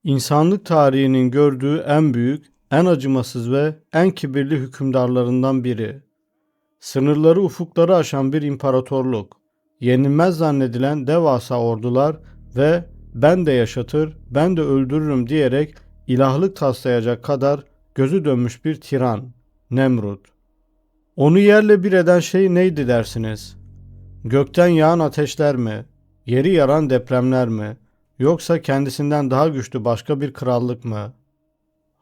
İnsanlık tarihinin gördüğü en büyük, en acımasız ve en kibirli hükümdarlarından biri. Sınırları ufukları aşan bir imparatorluk, yenilmez zannedilen devasa ordular ve ben de yaşatır, ben de öldürürüm diyerek ilahlık taslayacak kadar gözü dönmüş bir tiran, Nemrut. Onu yerle bir eden şey neydi dersiniz? Gökten yağan ateşler mi? Yeri yaran depremler mi? Yoksa kendisinden daha güçlü başka bir krallık mı?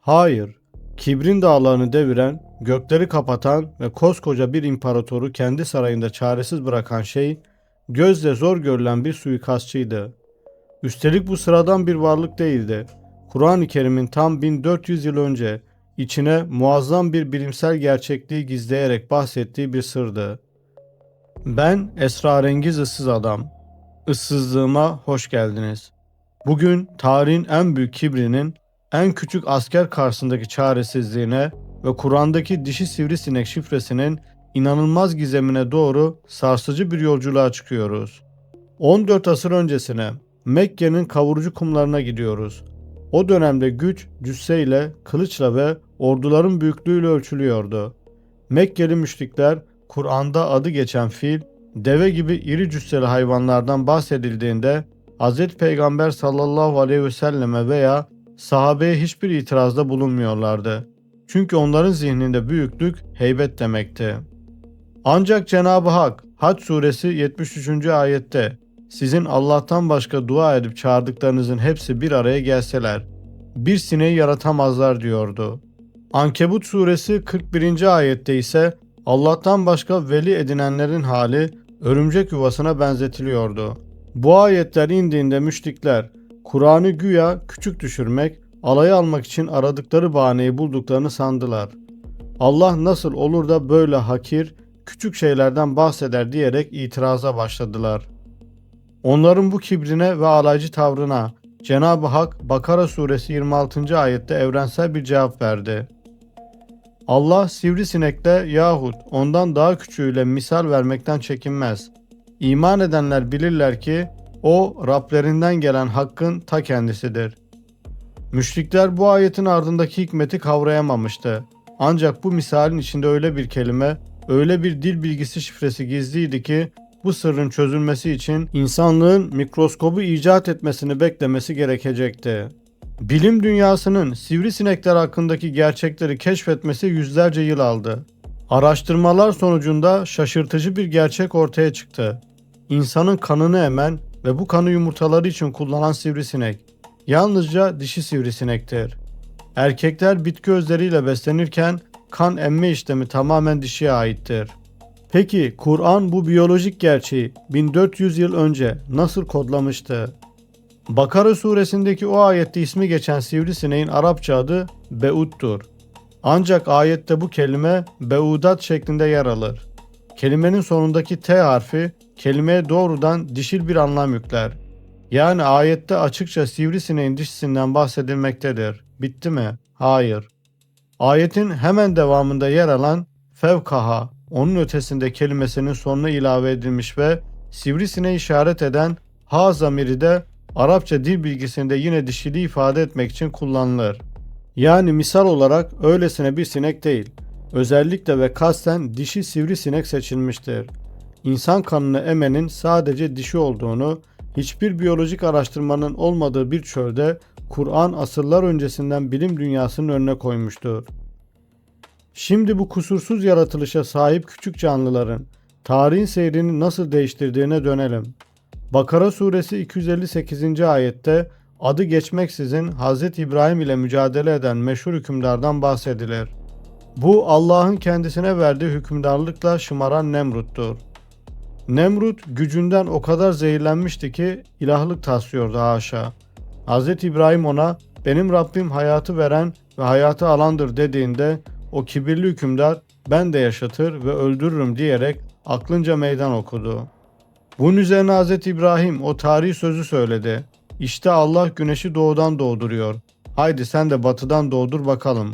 Hayır, kibrin dağlarını deviren, gökleri kapatan ve koskoca bir imparatoru kendi sarayında çaresiz bırakan şey, gözle zor görülen bir suikastçıydı. Üstelik bu sıradan bir varlık değildi. Kur'an-ı Kerim'in tam 1400 yıl önce içine muazzam bir bilimsel gerçekliği gizleyerek bahsettiği bir sırdı. Ben esrarengiz ıssız adam. Issızlığıma hoş geldiniz. Bugün tarihin en büyük kibrinin, en küçük asker karşısındaki çaresizliğine ve Kur'an'daki dişi sivrisinek şifresinin inanılmaz gizemine doğru sarsıcı bir yolculuğa çıkıyoruz. 14 asır öncesine, Mekke'nin kavurucu kumlarına gidiyoruz. O dönemde güç cüsseyle, kılıçla ve orduların büyüklüğüyle ölçülüyordu. Mekkeli müşrikler Kur'an'da adı geçen fil, deve gibi iri cüsseli hayvanlardan bahsedildiğinde Hz. Peygamber sallallahu aleyhi ve selleme veya sahabeye hiçbir itirazda bulunmuyorlardı. Çünkü onların zihninde büyüklük heybet demekti. Ancak Cenab-ı Hak Hac suresi 73. ayette sizin Allah'tan başka dua edip çağırdıklarınızın hepsi bir araya gelseler bir sineği yaratamazlar diyordu. Ankebut suresi 41. ayette ise Allah'tan başka veli edinenlerin hali örümcek yuvasına benzetiliyordu. Bu ayetler indiğinde müşrikler Kur'an'ı güya küçük düşürmek, alaya almak için aradıkları bahaneyi bulduklarını sandılar. Allah nasıl olur da böyle hakir, küçük şeylerden bahseder diyerek itiraza başladılar. Onların bu kibrine ve alaycı tavrına Cenab-ı Hak Bakara suresi 26. ayette evrensel bir cevap verdi. Allah sivrisinekle yahut ondan daha küçüğüyle misal vermekten çekinmez. İman edenler bilirler ki o Rablerinden gelen hakkın ta kendisidir. Müşrikler bu ayetin ardındaki hikmeti kavrayamamıştı. Ancak bu misalin içinde öyle bir kelime, öyle bir dil bilgisi şifresi gizliydi ki bu sırrın çözülmesi için insanlığın mikroskobu icat etmesini beklemesi gerekecekti. Bilim dünyasının sivrisinekler hakkındaki gerçekleri keşfetmesi yüzlerce yıl aldı. Araştırmalar sonucunda şaşırtıcı bir gerçek ortaya çıktı. İnsanın kanını emen ve bu kanı yumurtaları için kullanan sivrisinek, yalnızca dişi sivrisinektir. Erkekler bitki özleriyle beslenirken kan emme işlemi tamamen dişiye aittir. Peki Kur'an bu biyolojik gerçeği 1400 yıl önce nasıl kodlamıştı? Bakara suresindeki o ayette ismi geçen sivrisineğin Arapça adı Beud'dur. Ancak ayette bu kelime Beudat şeklinde yer alır. Kelimenin sonundaki T harfi kelimeye doğrudan dişil bir anlam yükler. Yani ayette açıkça sivrisineğin dişisinden bahsedilmektedir. Bitti mi? Hayır. Ayetin hemen devamında yer alan fevkaha, onun ötesinde kelimesinin sonuna ilave edilmiş ve sivrisineği işaret eden ha zamiri de Arapça dil bilgisinde yine dişiliği ifade etmek için kullanılır. Yani misal olarak öylesine bir sinek değil, özellikle ve kasten dişi sivrisinek seçilmiştir. İnsan kanını emenin sadece dişi olduğunu, hiçbir biyolojik araştırmanın olmadığı bir çölde Kur'an asırlar öncesinden bilim dünyasının önüne koymuştur. Şimdi bu kusursuz yaratılışa sahip küçük canlıların tarihin seyrini nasıl değiştirdiğine dönelim. Bakara suresi 258. ayette adı geçmeksizin Hz. İbrahim ile mücadele eden meşhur hükümdardan bahsedilir. Bu Allah'ın kendisine verdiği hükümdarlıkla şımaran Nemrut'tur. Nemrut gücünden o kadar zehirlenmişti ki ilahlık taslıyordu haşa. Hz. İbrahim ona benim Rabbim hayatı veren ve hayatı alandır dediğinde o kibirli hükümdar ben de yaşatır ve öldürürüm diyerek aklınca meydan okudu. Bunun üzerine Hz. İbrahim o tarihi sözü söyledi. İşte Allah güneşi doğudan doğduruyor. Haydi sen de batıdan doğdur bakalım.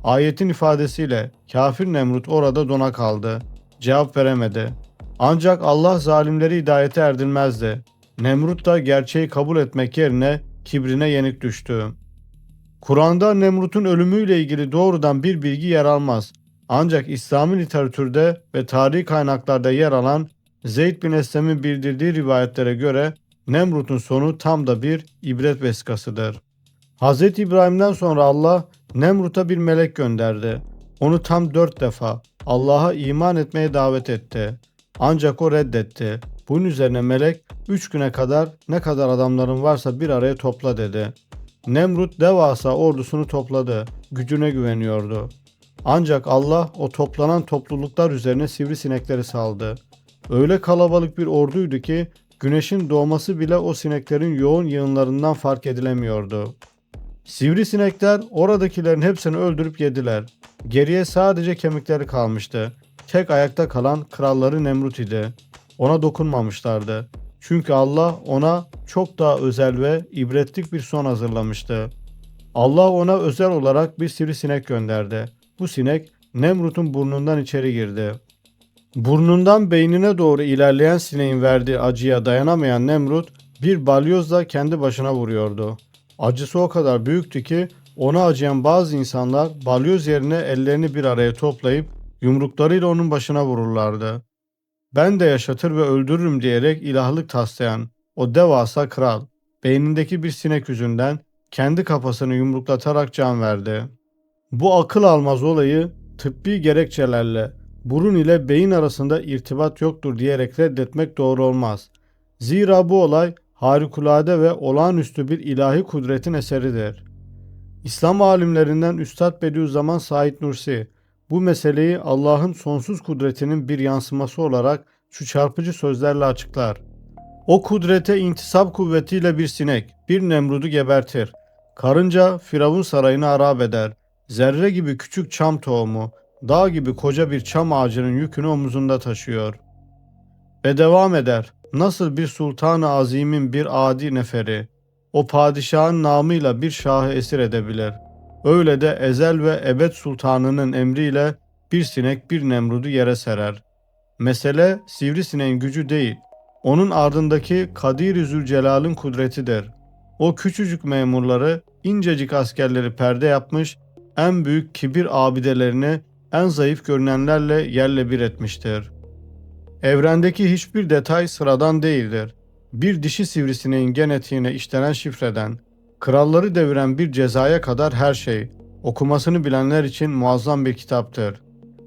Ayetin ifadesiyle kafir Nemrut orada dona kaldı. Cevap veremedi. Ancak Allah zalimleri hidayete erdirmezdi. Nemrut da gerçeği kabul etmek yerine kibrine yenik düştü. Kur'an'da Nemrut'un ölümüyle ilgili doğrudan bir bilgi yer almaz. Ancak İslami literatürde ve tarihi kaynaklarda yer alan Zeyd bin Eslem'in bildirdiği rivayetlere göre Nemrut'un sonu tam da bir ibret vesikasıdır. Hz. İbrahim'den sonra Allah Nemrut'a bir melek gönderdi. Onu tam 4 defa Allah'a iman etmeye davet etti. Ancak o reddetti. Bunun üzerine melek 3 güne kadar ne kadar adamların varsa bir araya topla dedi. Nemrut devasa ordusunu topladı. Gücüne güveniyordu. Ancak Allah o toplanan topluluklar üzerine sivrisinekleri saldı. Öyle kalabalık bir orduydu ki güneşin doğması bile o sineklerin yoğun yığınlarından fark edilemiyordu. Sivrisinekler oradakilerin hepsini öldürüp yediler. Geriye sadece kemikleri kalmıştı. Tek ayakta kalan kralları Nemrut idi. Ona dokunmamışlardı. Çünkü Allah ona çok daha özel ve ibretlik bir son hazırlamıştı. Allah ona özel olarak bir sivrisinek gönderdi. Bu sinek Nemrut'un burnundan içeri girdi. Burnundan beynine doğru ilerleyen sineğin verdiği acıya dayanamayan Nemrut bir balyozla kendi başına vuruyordu. Acısı o kadar büyüktü ki ona acıyan bazı insanlar balyoz yerine ellerini bir araya toplayıp yumruklarıyla onun başına vururlardı. Ben de yaşatır ve öldürürüm diyerek ilahlık taslayan o devasa kral beynindeki bir sinek yüzünden kendi kafasını yumruklatarak can verdi. Bu akıl almaz olayı tıbbi gerekçelerle burun ile beyin arasında irtibat yoktur diyerek reddetmek doğru olmaz. Zira bu olay harikulade ve olağanüstü bir ilahi kudretin eseridir. İslam alimlerinden Üstad Bediüzzaman Said Nursi bu meseleyi Allah'ın sonsuz kudretinin bir yansıması olarak şu çarpıcı sözlerle açıklar. O kudrete intisap kuvvetiyle bir sinek, bir Nemrud'u gebertir. Karınca Firavun sarayını harap eder. Zerre gibi küçük çam tohumu, dağ gibi koca bir çam ağacının yükünü omuzunda taşıyor. Ve devam eder. Nasıl bir sultan-ı azimin bir adi neferi, o padişahın namıyla bir şahı esir edebilir. Öyle de ezel ve ebed sultanının emriyle bir sinek bir Nemrud'u yere serer. Mesele sivrisineğin gücü değil, onun ardındaki Kadir-i Zülcelal'ın kudretidir. O küçücük memurları, incecik askerleri perde yapmış, en büyük kibir abidelerini en zayıf görünenlerle yerle bir etmiştir. Evrendeki hiçbir detay sıradan değildir. Bir dişi sivrisineğin genetiğine işlenen şifreden, kralları deviren bir cezaya kadar her şey, okumasını bilenler için muazzam bir kitaptır.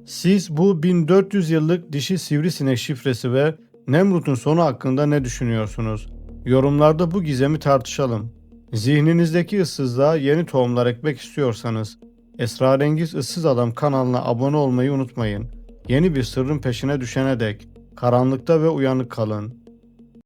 Siz bu 1400 yıllık dişi sivrisinek şifresi ve Nemrut'un sonu hakkında ne düşünüyorsunuz? Yorumlarda bu gizemi tartışalım. Zihninizdeki ıssızlığa yeni tohumlar ekmek istiyorsanız, Esrarengiz Issız Adam kanalına abone olmayı unutmayın. Yeni bir sırrın peşine düşene dek karanlıkta ve uyanık kalın.